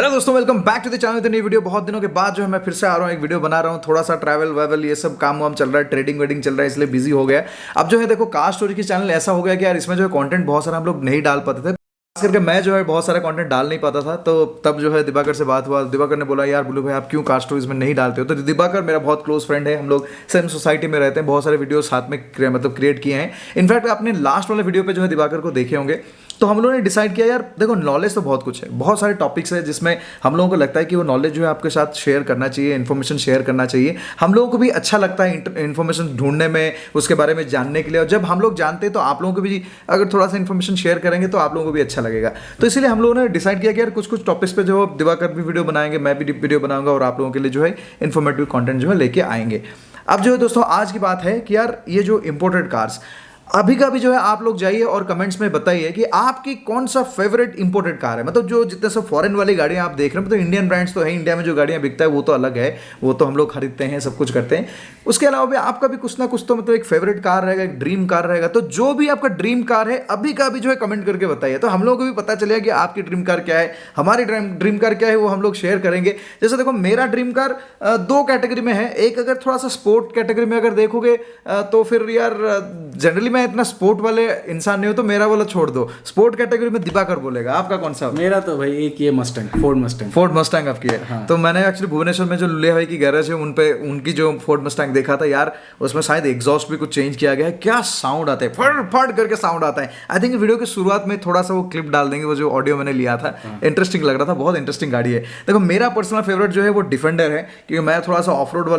Hello दोस्तों, welcome back to the channel. इतनी video बहुत दिनों के बाद जो है मैं फिर से आ रहा हूँ, एक वीडियो बना रहा हूँ। थोड़ा सा ट्रैवल वैवल ये सब काम वाम चल रहा है, ट्रेडिंग वेडिंग चल रहा है, इसलिए बिजी हो गया। अब जो है देखो, कार स्टोरी की चैनल ऐसा हो गया कि यार इसमें जो है कंटेंट बहुत सारा हम लोग नहीं डाल पाते थे। खास करके मैं जो है बहुत सारा कंटेंट डाल नहीं पाता था। तो तब जो है दिवाकर से बात हुआ, दिवाकर ने बोला यार बुल्लू भाई आप क्यों कार स्टोरीज में नहीं डालते हो। तो दिवाकर मेरा बहुत क्लोज फ्रेंड है, हम लोग सेम सोसाइटी में रहते हैं, बहुत सारे वीडियो साथ में मतलब क्रिएट किए हैं। इनफैक्ट आपने लास्ट वाले वीडियो पे जो है दिवाकर को देखे होंगे। तो हम लोगों ने डिसाइड किया यार देखो, नॉलेज तो बहुत कुछ है, बहुत सारे टॉपिक्स है जिसमें हम लोगों को लगता है कि वो नॉलेज जो है आपके साथ शेयर करना चाहिए, इन्फॉर्मेशन शेयर करना चाहिए। हम लोगों को भी अच्छा लगता है इन्फॉर्मेशन ढूंढने में, उसके बारे में जानने के लिए। और जब हम लोग जानते हैं तो आप लोगों को भी अगर थोड़ा सा इन्फॉर्मेशन शेयर करेंगे तो आप लोगों को भी अच्छा लगेगा। तो इसलिए हम लोगों ने डिसाइड किया कि यार कुछ कुछ टॉपिक्स पे जो दिवाकर भी वीडियो बनाएंगे, मैं भी वीडियो बनाऊंगा और आप लोगों के लिए जो है इन्फॉर्मेटिव कंटेंट जो है लेके आएंगे। अब जो है दोस्तों आज की बात है कि यार ये जो इंपोर्टेड कार्स अभी का भी जो है आप लोग जाइए और कमेंट्स में बताइए कि आपकी कौन सा फेवरेट इंपोर्टेड कार है। मतलब जो जितने सब फॉरेन वाली गाड़ियां आप देख रहे हैं, मतलब इंडियन ब्रांड्स तो है, इंडिया में जो गाड़ियां बिकता है वो तो अलग है, वो तो हम लोग खरीदते हैं, सब कुछ करते हैं। उसके अलावा भी आपका भी कुछ ना कुछ तो मतलब एक फेवरेट कार रहेगा, एक ड्रीम कार रहेगा। तो जो भी आपका ड्रीम कार है अभी का भी जो है कमेंट करके बताइए, तो हम लोगों को भी पता चलेगा कि आपकी ड्रीम कार क्या है, हमारी ड्रीम कार क्या है, वो हम लोग शेयर करेंगे। जैसे देखो मेरा ड्रीम कार दो कैटेगरी में है। एक अगर थोड़ा सा स्पोर्ट कैटेगरी में अगर देखोगे तो फिर यार जनरली मैं इतना स्पोर्ट वाले इंसान नहीं हो, तो मेरा वाला छोड़ दो। स्पोर्ट कैटेगरी में दिवाकर बोलेगा। आपका कौन सा? मेरा तो भाई एक ये मस्टैंग, फोर्ड मस्टैंग आपकी है। हाँ। तो मैंने एक्चुअली भुवनेश्वर में जो लुलिया भाई की गैरेज है उन पे उनकी जो फोर्ड मस्टैंग देखा था यार, उसमें शायद एग्जॉस्ट भी कुछ चेंज किया गया है। क्या साउंड आता है, फट फट करके साउंड आता है। आई थिंक वीडियो की शुरुआत में थोड़ा सा वो क्लिप डाल देंगे, वो जो ऑडियो मैंने लिया था। इंटरेस्टिंग लग रहा था, बहुत इंटरेस्टिंग गाड़ी है। देखो मेरा पर्सनल फेवरेट जो है वो डिफेंडर है, क्योंकि मैं थोड़ा सा ऑफ रोड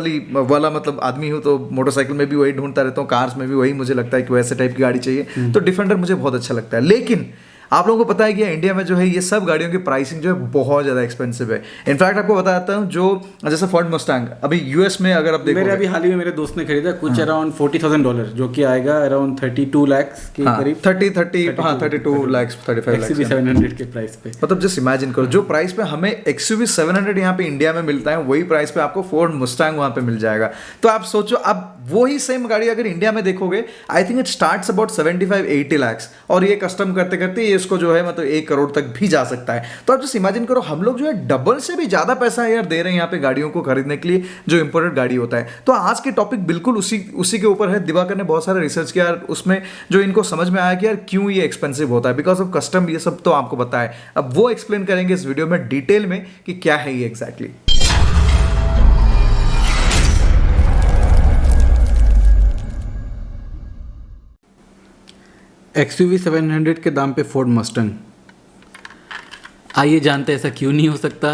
वाला मतलब आदमी हूँ, तो मोटरसाइकिल में भी वही ढूंढता रहता हूँ, कार्स में भी वही मुझे लगता है कि वैसे टाइप की गाड़ी चाहिए। तो डिफेंडर मुझे बहुत अच्छा लगता है। लेकिन आप लोगों को पता है कि इंडिया में जो है ये सब गाड़ियों की प्राइसिंग जो है बहुत ज़्यादा एक्सपेंसिव है। इनफैक्ट आपको बताता हूँ, जो जैसे फोर्ड मस्टैंग अभी यूएस में अगर आप देखो, मेरे अभी हाल ही में मेरे दोस्त ने खरीदा कुछ अराउंड $40,000, जो कि आएगा अराउंड 32 लाख के करीब। 32 लाख 35 लाख 700 के प्राइस पे। मतलब जस्ट इमेजिन करो, जो प्राइस पे हमें XUV 700 यहाँ पे इंडिया में मिलता है, वही प्राइस पे आपको फोर्ड मस्टैंग वहाँ पे मिल जाएगा। तो आप सोचो, अब वही सेम गाड़ी अगर इंडिया में देखोगे, I think it starts about 75-80 lakh, और ये कस्टम करते करते ये इसको जो है मतलब 1 करोड़ तक भी जा सकता है। तो आप जस्ट इमेजिन करो, हम लोग जो है डबल से भी ज्यादा पैसा यार दे रहे हैं यहाँ पे गाड़ियों को खरीदने के लिए, जो इंपोर्टेड गाड़ी होता है। तो आज के टॉपिक बिल्कुल उसी के ऊपर है। दिवाकर ने बहुत सारा रिसर्च किया, उसमें जो इनको समझ में आया कि यार क्यों ये एक्सपेंसिव होता है, बिकॉज ऑफ कस्टम, ये सब तो आपको पता है। अब वो एक्सप्लेन करेंगे इस वीडियो में डिटेल में कि क्या है ये एग्जैक्टली। XUV 700 के दाम पे फोर्ड मस्टैंग। आइए जानते हैं ऐसा क्यों नहीं हो सकता,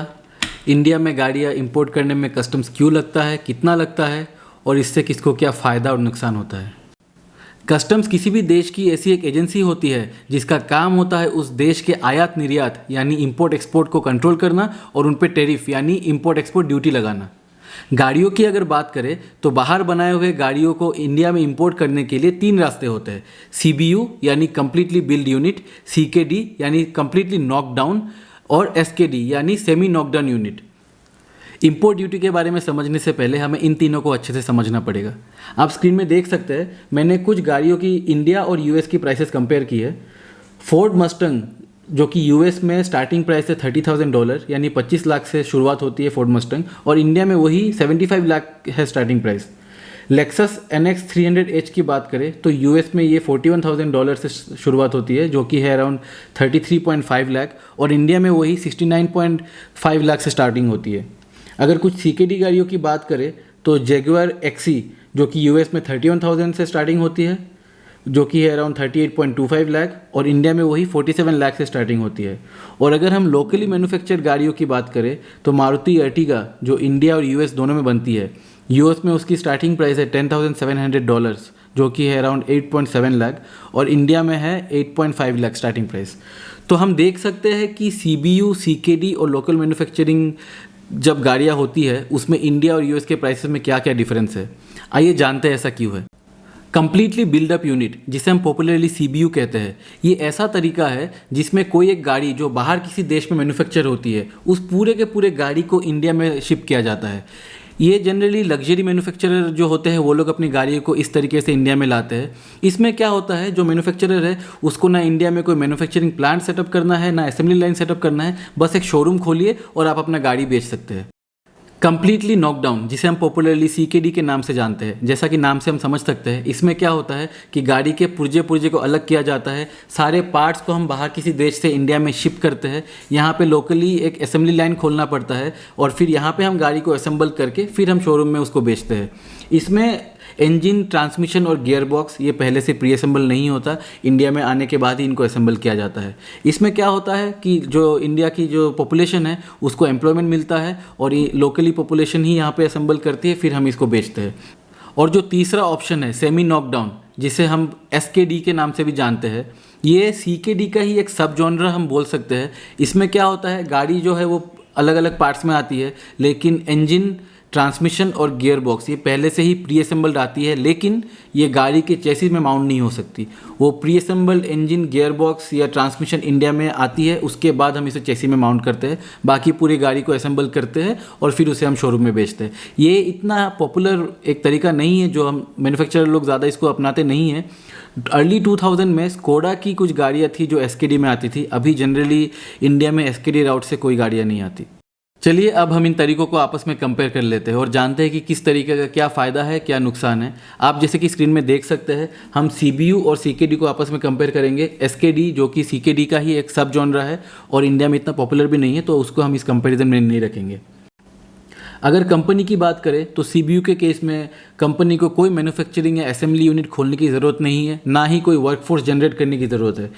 इंडिया में गाड़ियाँ इंपोर्ट करने में कस्टम्स क्यों लगता है, कितना लगता है, और इससे किसको क्या फ़ायदा और नुकसान होता है। कस्टम्स किसी भी देश की ऐसी एक एजेंसी होती है जिसका काम होता है उस देश के आयात निर्यात यानी इंपोर्ट एक्सपोर्ट को कंट्रोल करना और उन पे टैरिफ यानी इंपोर्ट एक्सपोर्ट ड्यूटी लगाना। गाड़ियों की अगर बात करें तो बाहर बनाए हुए गाड़ियों को इंडिया में इंपोर्ट करने के लिए 3 रास्ते होते हैं। CBU यानी कम्प्लीटली बिल्ड यूनिट, CKD यानी कम्प्लीटली नॉकडाउन, और SKD यानी semi knockdown unit. Import duty के बारे में समझने से पहले हमें इन तीनों को अच्छे से समझना पड़ेगा। आप स्क्रीन में देख सकते हैं, मैंने कुछ गाड़ियों की इंडिया और US की प्राइसेस कंपेयर की है। फोर्ड मस्टैंग जो कि US में स्टार्टिंग प्राइस है $30,000 यानी 25 लाख से शुरुआत होती है फोर्ड मस्टैंग, और इंडिया में वही 75 लाख है starting price. Lexus NX 300H की बात करें तो US में ये $41,000 से शुरुआत होती है, जो कि है अराउंड 33.5 लाख, और इंडिया में वही 69.5 लाख से स्टार्टिंग होती है। अगर कुछ CKD गाड़ियों की बात करें तो जैगुआर XE जो कि US में 31,000 से स्टार्टिंग होती है, जो कि है अराउंड 38.25 लाख, और इंडिया में वही 47 लाख से स्टार्टिंग होती है। और अगर हम लोकली मैन्युफैक्चर्ड गाड़ियों की बात करें तो मारुति अर्टिगा जो इंडिया और US दोनों में बनती है, US में उसकी स्टार्टिंग प्राइस है $10,700 जो कि है अराउंड 8.7 लाख, और इंडिया में है 8.5 लाख स्टार्टिंग प्राइस। तो हम देख सकते हैं कि CBU, CKD और लोकल मैन्युफैक्चरिंग जब गाड़ियाँ होती है उसमें इंडिया और US के प्राइसेस में क्या क्या डिफरेंस है। आइए जानते हैं ऐसा क्यों है। कंप्लीटली बिल्डअप यूनिट, जिसे हम पॉपुलरली CBU कहते हैं, ये ऐसा तरीका है जिसमें कोई एक गाड़ी जो बाहर किसी देश में मैन्युफैक्चर होती है, उस पूरे के पूरे गाड़ी को इंडिया में शिप किया जाता है। ये जनरली लग्जरी मैन्युफैक्चरर जो होते हैं वो लोग अपनी गाड़ियों को इस तरीके से इंडिया में लाते हैं। इसमें क्या होता है, जो मैन्युफैक्चरर है उसको ना इंडिया में कोई मैन्युफैक्चरिंग प्लांट सेटअप करना है, ना असेंबली लाइन सेटअप करना है, बस एक शोरूम खोलिए और आप अपना गाड़ी बेच सकते हैं। कंप्लीटली नॉकडाउन, जिसे हम पॉपुलरली CKD के नाम से जानते हैं, जैसा कि नाम से हम समझ सकते हैं, इसमें क्या होता है कि गाड़ी के पुर्जे पुर्जे को अलग किया जाता है, सारे पार्ट्स को हम बाहर किसी देश से इंडिया में शिप करते हैं, यहाँ पे लोकली एक असेंबली लाइन खोलना पड़ता है और फिर यहाँ पे हम गाड़ी को असेंबल करके फिर हम शोरूम में उसको बेचते हैं। इसमें इंजन, ट्रांसमिशन और गियर बॉक्स ये पहले से प्री असेंबल नहीं होता, इंडिया में आने के बाद ही इनको असेंबल किया जाता है। इसमें क्या होता है कि जो इंडिया की जो पॉपुलेशन है उसको एम्प्लॉयमेंट मिलता है और ये लोकली पॉपुलेशन ही यहाँ पे असेंबल करती है, फिर हम इसको बेचते हैं। और जो तीसरा ऑप्शन है सेमी नॉकडाउन, जिसे हम SKD के नाम से भी जानते हैं, ये CKD का ही एक सब जॉनर हम बोल सकते हैं। इसमें क्या होता है, गाड़ी जो है वो अलग अलग पार्ट्स में आती है, लेकिन इंजन, ट्रांसमिशन और गियर बॉक्स ये पहले से ही प्री असेंबल्ड आती है, लेकिन ये गाड़ी के चेसिस में माउंट नहीं हो सकती। वो pre assembled engine, gear box या ट्रांसमिशन इंडिया में आती है, उसके बाद हम इसे चेसी में माउंट करते हैं, बाकी पूरी गाड़ी को असेंबल करते हैं और फिर उसे हम शोरूम में बेचते हैं। ये इतना पॉपुलर एक तरीका नहीं है, जो हम मैन्युफैक्चरर लोग ज़्यादा इसको अपनाते नहीं हैं। अर्ली 2000 में स्कोडा की कुछ गाड़ियाँ थी जो SKD में आती थी, अभी जनरली इंडिया में SKD राउट से कोई गाड़ियाँ नहीं आती। चलिए अब हम इन तरीकों को आपस में कंपेयर कर लेते हैं और जानते हैं कि किस तरीके का क्या फ़ायदा है, क्या नुकसान है। आप जैसे कि स्क्रीन में देख सकते हैं, हम CBU और CKD को आपस में कंपेयर करेंगे। SKD जो कि CKD का ही एक सब जॉनरा है और इंडिया में इतना पॉपुलर भी नहीं है, तो उसको हम इस कंपैरिजन में नहीं रखेंगे। अगर कंपनी की बात करें तो CBU के केस में कंपनी को कोई मैन्युफैक्चरिंग या असेंबली यूनिट खोलने की ज़रूरत नहीं है, ना ही कोई वर्कफोर्स जनरेट करने की ज़रूरत है।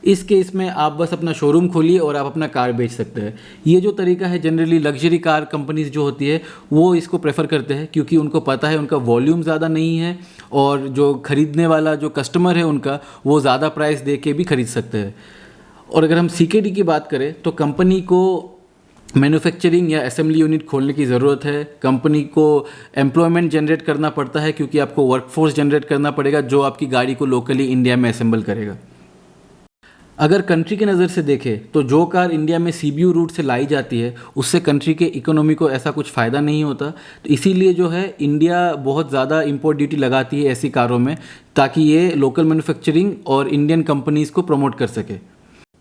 इस केस में आप बस अपना शोरूम खोलिए और आप अपना कार बेच सकते हैं। ये जो तरीका है जनरली लग्जरी कार कंपनीज जो होती है वो इसको प्रेफर करते हैं, क्योंकि उनको पता है उनका वॉल्यूम ज़्यादा नहीं है और जो खरीदने वाला जो कस्टमर है उनका, वो ज़्यादा प्राइस दे के भी खरीद सकते हैं। और अगर हम CKD की बात करें तो कंपनी को मैन्युफैक्चरिंग या असेंबली यूनिट खोलने की ज़रूरत है, कंपनी को एम्प्लॉयमेंट जनरेट करना पड़ता है, क्योंकि आपको वर्कफोर्स जनरेट करना पड़ेगा जो आपकी गाड़ी को लोकली इंडिया में असेंबल करेगा। अगर कंट्री की नज़र से देखें तो जो कार इंडिया में CBU रूट से लाई जाती है उससे कंट्री के इकोनॉमी को ऐसा कुछ फ़ायदा नहीं होता, तो इसीलिए जो है इंडिया बहुत ज़्यादा इंपोर्ट ड्यूटी लगाती है ऐसी कारों में, ताकि ये लोकल मैन्युफैक्चरिंग और इंडियन कंपनीज़ को प्रमोट कर सके।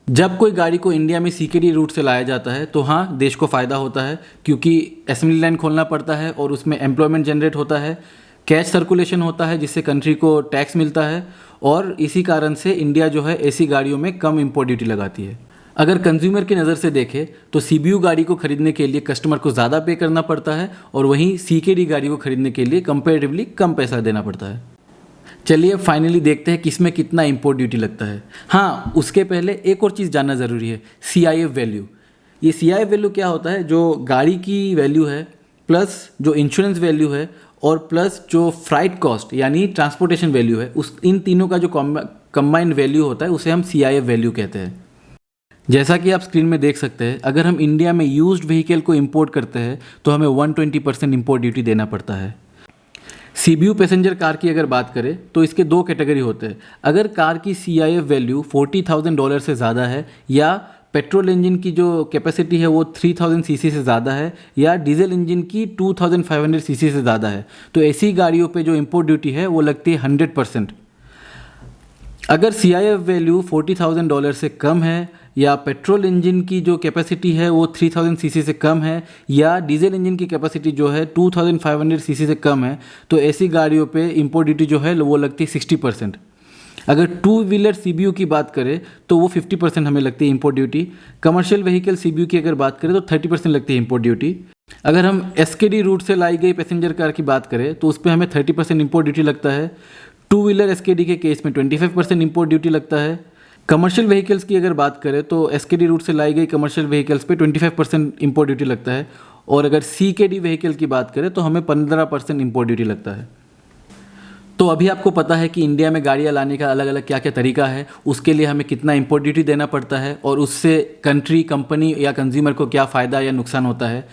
जब कोई गाड़ी को इंडिया में CKD रूट से लाया जाता है तो हाँ, देश को फ़ायदा होता है, क्योंकि असेंबली लाइन खोलना पड़ता है और उसमें एम्प्लॉयमेंट जनरेट होता है, कैश सर्कुलेशन होता है जिससे कंट्री को टैक्स मिलता है, और इसी कारण से इंडिया जो है ऐसी गाड़ियों में कम इंपोर्ट ड्यूटी लगाती है। अगर कंज्यूमर की नज़र से देखें तो CBU गाड़ी को खरीदने के लिए कस्टमर को ज़्यादा पे करना पड़ता है और वहीं CKD गाड़ी को खरीदने के लिए कंपैरेटिवली कम पैसा देना पड़ता है। चलिए अब फाइनली देखते हैं किसमें कितना इंपोर्ट ड्यूटी लगता है। हाँ, उसके पहले एक और चीज़ जानना ज़रूरी है, CIF वैल्यू। ये CIF वैल्यू क्या होता है, जो गाड़ी की वैल्यू है प्लस जो इंश्योरेंस वैल्यू है और प्लस जो फ्राइट कॉस्ट यानी ट्रांसपोर्टेशन वैल्यू है, उस इन तीनों का जो कंबाइंड वैल्यू होता है उसे हम CIF वैल्यू कहते हैं। जैसा कि आप स्क्रीन में देख सकते हैं, अगर हम इंडिया में यूज्ड व्हीकल को इंपोर्ट करते हैं तो हमें 120% इंपोर्ट ड्यूटी देना पड़ता है। CBU पैसेंजर कार की अगर बात करें तो इसके दो कैटेगरी होते हैं। अगर कार की CIF वैल्यू $40,000 से ज़्यादा है, या पेट्रोल इंजन की जो कैपेसिटी है वो 3000 सीसी से ज़्यादा है, या डीजल इंजन की 2500 सीसी से ज़्यादा है, तो ऐसी गाड़ियों पे जो इंपोर्ट ड्यूटी है वो लगती है 100%। अगर CIF वैल्यू $40,000 से कम है, या पेट्रोल इंजन की जो कैपेसिटी है वो 3000 सीसी से कम है, या डीजल इंजन की कैपेसिटी जो है 2500 सीसी से कम है, तो ऐसी गाड़ियों पे इंपोर्ट ड्यूटी जो है वो लगती है 60%। अगर टू व्हीलर CBU की बात करें तो वो 50% हमें लगती है import duty. Commercial vehicle CBU की अगर बात करें तो 30% लगती है इंपोर्ट ड्यूटी। अगर हम SKD रूट से लाई गई पैसेंजर कार की बात करें तो उस पर हमें 30% इंपोर्ट ड्यूटी लगता है। टू व्हीलर SKD के केस में 25% इंपोर्ट ड्यूटी लगता है। कमर्शियल व्हीकल्स की अगर बात करें तो SKD रूट से लाई गई कमर्शियल व्हीकल्स पे 25% इंपोर्ट ड्यूटी लगता है, और अगर CKD व्हीकल की बात करें तो हमें 15% इंपोर्ट ड्यूटी लगता है। तो अभी आपको पता है कि इंडिया में गाड़ियाँ लाने का अलग अलग क्या क्या तरीका है, उसके लिए हमें कितना इंपोर्ट ड्यूटी देना पड़ता है और उससे कंट्री, कंपनी या कंज्यूमर को क्या फ़ायदा या नुकसान होता है।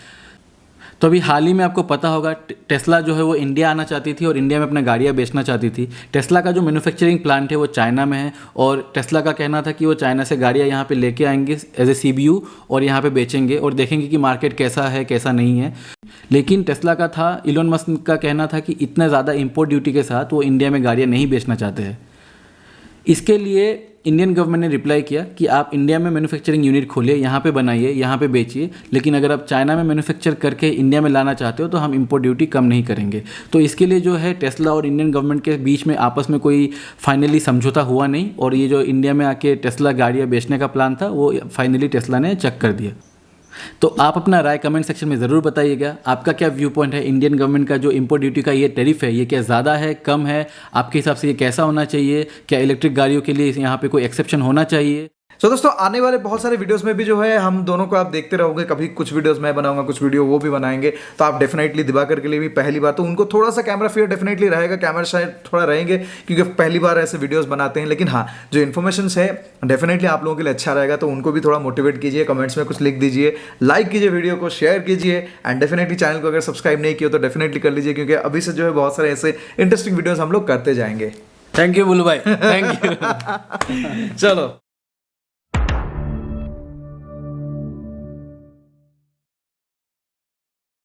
तो अभी हाल ही में आपको पता होगा टेस्ला जो है वो इंडिया आना चाहती थी और इंडिया में अपना गाड़ियाँ बेचना चाहती थी। टेस्ला का जो मैन्युफैक्चरिंग प्लांट है वो चाइना में है और टेस्ला का कहना था कि वो चाइना से गाड़ियाँ यहाँ पे लेके आएंगे एज ए CBU और यहाँ पे बेचेंगे और देखेंगे कि मार्केट कैसा है कैसा नहीं है। लेकिन टेस्ला का था, इलोन मस्क का कहना था कि इतना ज़्यादा इंपोर्ट ड्यूटी के साथ वो इंडिया में गाड़ियाँ नहीं बेचना चाहते हैं। इसके लिए इंडियन गवर्नमेंट ने रिप्लाई किया कि आप इंडिया में मैन्युफैक्चरिंग यूनिट खोलिए, यहाँ पे बनाइए, यहाँ पे बेचिए, लेकिन अगर आप चाइना में मैन्युफैक्चर करके इंडिया में लाना चाहते हो तो हम इंपोर्ट ड्यूटी कम नहीं करेंगे। तो इसके लिए जो है टेस्ला और इंडियन गवर्नमेंट के बीच में आपस में कोई फाइनली समझौता हुआ नहीं और ये जो इंडिया में आके टेस्ला गाड़ियाँ बेचने का प्लान था वो फाइनली टेस्ला ने चेक कर दिया। तो आप अपना राय कमेंट सेक्शन में ज़रूर बताइएगा, आपका क्या व्यू पॉइंट है इंडियन गवर्नमेंट का जो इंपोर्ट ड्यूटी का ये टैरिफ है, ये क्या ज़्यादा है, कम है, आपके हिसाब से ये कैसा होना चाहिए, क्या इलेक्ट्रिक गाड़ियों के लिए यहाँ पे कोई एक्सेप्शन होना चाहिए। तो दोस्तों आने वाले बहुत सारे वीडियोस में भी जो है हम दोनों को आप देखते रहोगे, कभी कुछ वीडियोस मैं बनाऊंगा, कुछ वीडियो वो भी बनाएंगे। तो आप डेफिनेटली दिवाकर के लिए भी पहली बार तो उनको थोड़ा सा कैमरा फियर डेफिनेटली रहेगा, कैमरा शायद थोड़ा रहेंगे क्योंकि पहली बार ऐसे वीडियोस बनाते हैं, लेकिन हाँ जो इन्फॉर्मेशन है डेफिनेटली आप लोगों के लिए अच्छा रहेगा। तो उनको भी थोड़ा मोटिवेट कीजिए, कमेंट्स में कुछ लिख दीजिए, लाइक कीजिए वीडियो को, शेयर कीजिए एंड डेफिनेटली चैनल को अगर सब्सक्राइब नहीं किया तो डेफिनेटली कर लीजिए क्योंकि अभी से जो है बहुत सारे ऐसे इंटरेस्टिंग वीडियोस हम लोग करते जाएंगे। थैंक यू बुल्लू भाई, थैंक यू। चलो।